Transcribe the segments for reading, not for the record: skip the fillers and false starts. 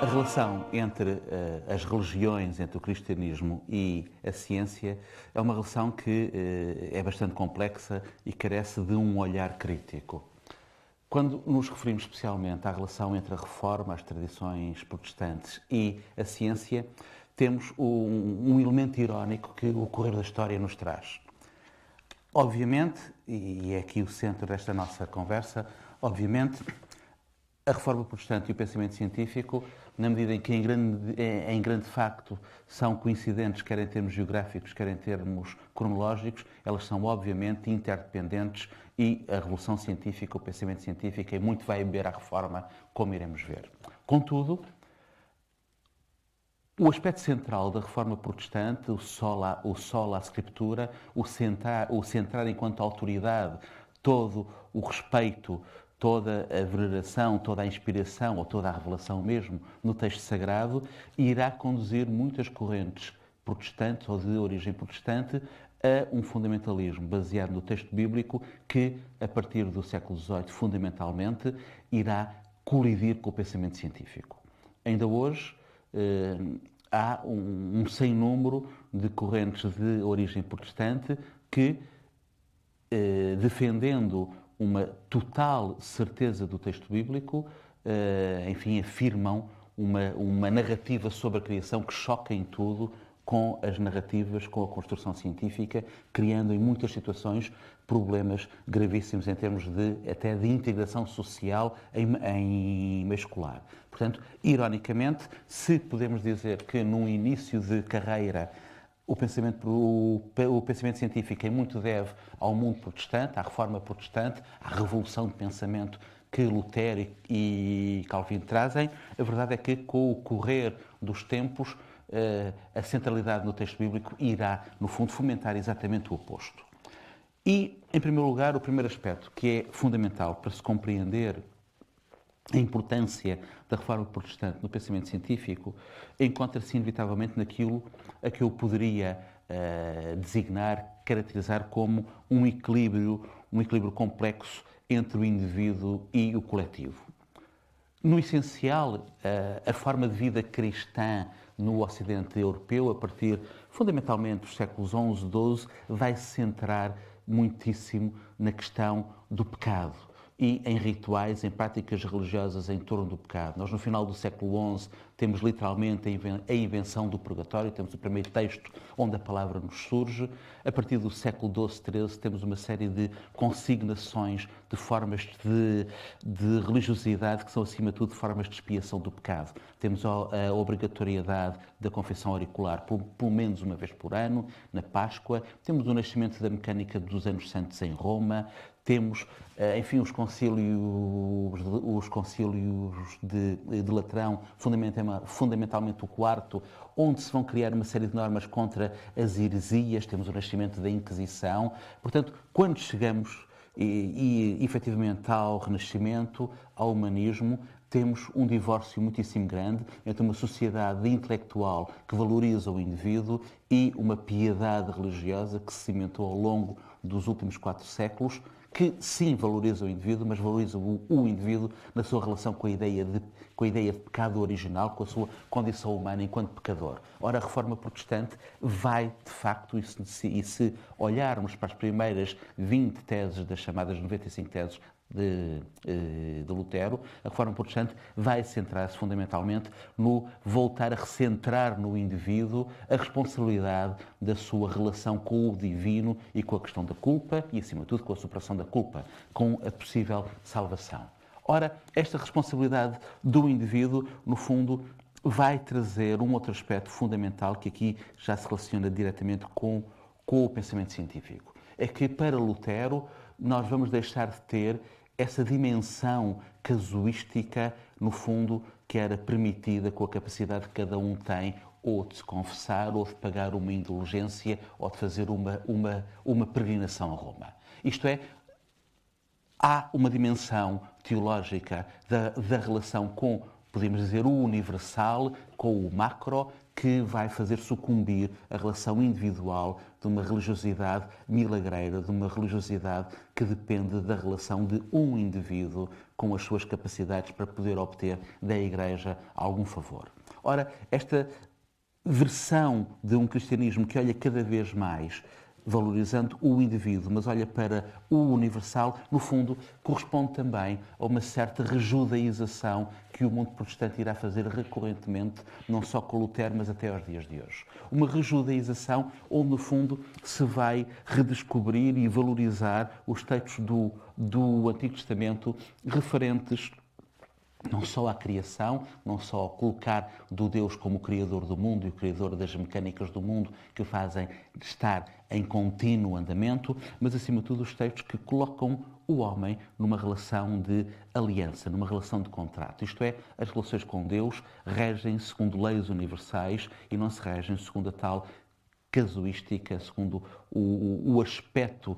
relação entre as religiões, entre o cristianismo e a ciência, é uma relação que é bastante complexa e carece de um olhar crítico. Quando nos referimos especialmente à relação entre a Reforma, as tradições protestantes e a ciência, temos um elemento irónico que o correr da história nos traz. Obviamente, e é aqui o centro desta nossa conversa, obviamente, a Reforma Protestante e o pensamento científico, na medida em que em grande facto são coincidentes, quer em termos geográficos, quer em termos cronológicos, elas são obviamente interdependentes e a revolução científica, o pensamento científico, é muito vai beber à Reforma, como iremos ver. Contudo, o aspecto central da Reforma Protestante, o sola Scriptura, o centrar enquanto autoridade todo o respeito, toda a veneração, toda a inspiração ou toda a revelação mesmo no texto sagrado, irá conduzir muitas correntes protestantes ou de origem protestante a um fundamentalismo baseado no texto bíblico que, a partir do século XVIII, fundamentalmente, irá colidir com o pensamento científico. Ainda hoje, há um sem número de correntes de origem protestante que, defendendo uma total certeza do texto bíblico, afirmam uma narrativa sobre a criação que choca em tudo com as narrativas, com a construção científica, criando em muitas situações problemas gravíssimos em termos até de integração social em meio escolar. Portanto, ironicamente, se podemos dizer que num início de carreira o pensamento científico em muito deve ao mundo protestante, à Reforma Protestante, à revolução de pensamento que Lutero e Calvino trazem, a verdade é que com o correr dos tempos a centralidade no texto bíblico irá, no fundo, fomentar exatamente o oposto. E, em primeiro lugar, o primeiro aspecto que é fundamental para se compreender a importância da Reforma Protestante no pensamento científico encontra-se inevitavelmente naquilo a que eu poderia designar, caracterizar como um equilíbrio complexo entre o indivíduo e o coletivo. No essencial, a forma de vida cristã no Ocidente europeu, a partir fundamentalmente dos séculos XI, XII, vai se centrar muitíssimo na questão do pecado e em rituais, em práticas religiosas em torno do pecado. Nós, no final do século XI, temos literalmente a invenção do purgatório, temos o primeiro texto onde a palavra nos surge. A partir do século XII, XIII, temos uma série de consignações de formas de religiosidade que são, acima de tudo, formas de expiação do pecado. Temos a obrigatoriedade da confissão auricular, pelo menos uma vez por ano, na Páscoa. Temos o nascimento da mecânica dos anos santos em Roma. Temos, enfim, os concílios de Latrão, fundamentalmente o quarto, onde se vão criar uma série de normas contra as heresias. Temos o nascimento da Inquisição. Portanto, quando chegamos efetivamente ao Renascimento, ao humanismo, temos um divórcio muitíssimo grande entre uma sociedade intelectual que valoriza o indivíduo e uma piedade religiosa que se cimentou ao longo dos últimos 4 séculos, que sim valoriza o indivíduo, mas valoriza o indivíduo na sua relação com a ideia de pecado original, com a sua condição humana enquanto pecador. Ora, a Reforma Protestante vai, de facto, e se olharmos para as primeiras 20 teses das chamadas 95 teses de Lutero, a Reforma Protestante vai centrar-se fundamentalmente no voltar a recentrar no indivíduo a responsabilidade da sua relação com o divino e com a questão da culpa e, acima de tudo, com a superação da culpa, com a possível salvação. Ora, esta responsabilidade do indivíduo, no fundo, vai trazer um outro aspecto fundamental que aqui já se relaciona diretamente com o pensamento científico. É que, para Lutero, nós vamos deixar de ter essa dimensão casuística, no fundo, que era permitida com a capacidade que cada um tem ou de se confessar, ou de pagar uma indulgência, ou de fazer uma peregrinação a Roma. Isto é, há uma dimensão teológica da relação com, podemos dizer, o universal, com o macro, que vai fazer sucumbir a relação individual de uma religiosidade milagreira, de uma religiosidade que depende da relação de um indivíduo com as suas capacidades para poder obter da Igreja algum favor. Ora, esta versão de um cristianismo que olha cada vez mais valorizando o indivíduo, mas olha para o universal, no fundo, corresponde também a uma certa rejudaização que o mundo protestante irá fazer recorrentemente, não só com Lutero, mas até aos dias de hoje. Uma rejudaização onde, no fundo, se vai redescobrir e valorizar os textos do Antigo Testamento referentes não só à criação, não só ao colocar do Deus como o Criador do mundo e o Criador das mecânicas do mundo que o fazem estar em contínuo andamento, mas acima de tudo os textos que colocam o homem numa relação de aliança, numa relação de contrato. Isto é, as relações com Deus regem segundo leis universais e não se regem segundo a tal casuística, segundo o aspecto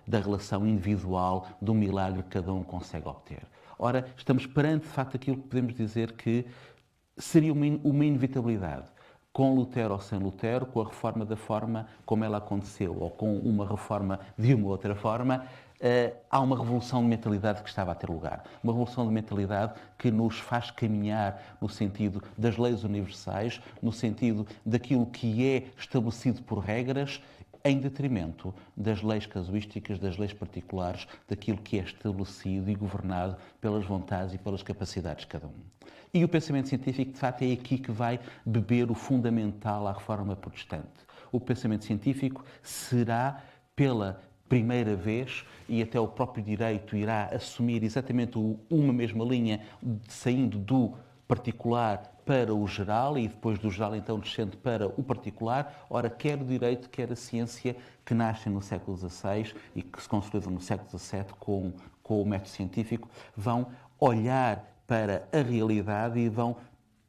da relação individual, do milagre que cada um consegue obter. Ora, estamos perante, de facto, aquilo que podemos dizer que seria uma inevitabilidade. Com Lutero ou sem Lutero, com a reforma da forma como ela aconteceu, ou com uma reforma de uma outra forma, há uma revolução de mentalidade que estava a ter lugar. Uma revolução de mentalidade que nos faz caminhar no sentido das leis universais, no sentido daquilo que é estabelecido por regras, em detrimento das leis casuísticas, das leis particulares, daquilo que é estabelecido e governado pelas vontades e pelas capacidades de cada um. E o pensamento científico, de facto, é aqui que vai beber o fundamental à reforma protestante. O pensamento científico será, pela primeira vez, e até o próprio direito irá assumir exatamente uma mesma linha, saindo do particular para o geral e depois do geral então descendo para o particular. Ora, quer o direito, quer a ciência, que nascem no século XVI e que se consolidam no século XVII com o método científico, vão olhar para a realidade e vão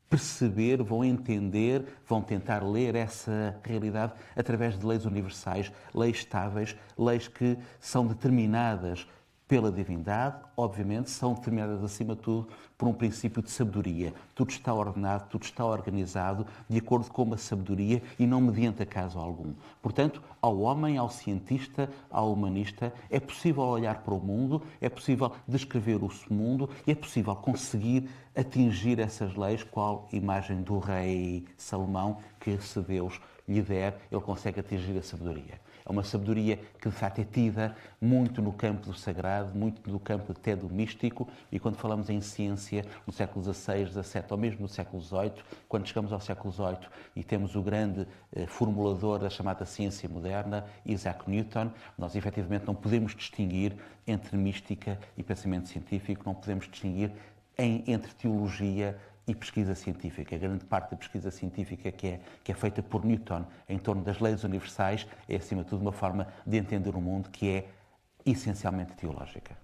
perceber, vão entender, vão tentar ler essa realidade através de leis universais, leis estáveis, leis que são determinadas pela divindade, obviamente, são determinadas, acima de tudo, por um princípio de sabedoria. Tudo está ordenado, tudo está organizado de acordo com uma sabedoria e não mediante acaso algum. Portanto, ao homem, ao cientista, ao humanista, é possível olhar para o mundo, é possível descrever o mundo e é possível conseguir atingir essas leis, qual imagem do rei Salomão, que se Deus lhe der, ele consegue atingir a sabedoria. É uma sabedoria que, de facto, é tida muito no campo do sagrado, muito no campo até do místico, e quando falamos em ciência, no século XVI, XVII ou mesmo no século XVIII, quando chegamos ao século XVIII e temos o grande formulador da chamada ciência moderna, Isaac Newton, nós efetivamente não podemos distinguir entre mística e pensamento científico, não podemos distinguir entre teologia e pesquisa científica. A grande parte da pesquisa científica que é feita por Newton em torno das leis universais é, acima de tudo, uma forma de entender o mundo que é essencialmente teológica.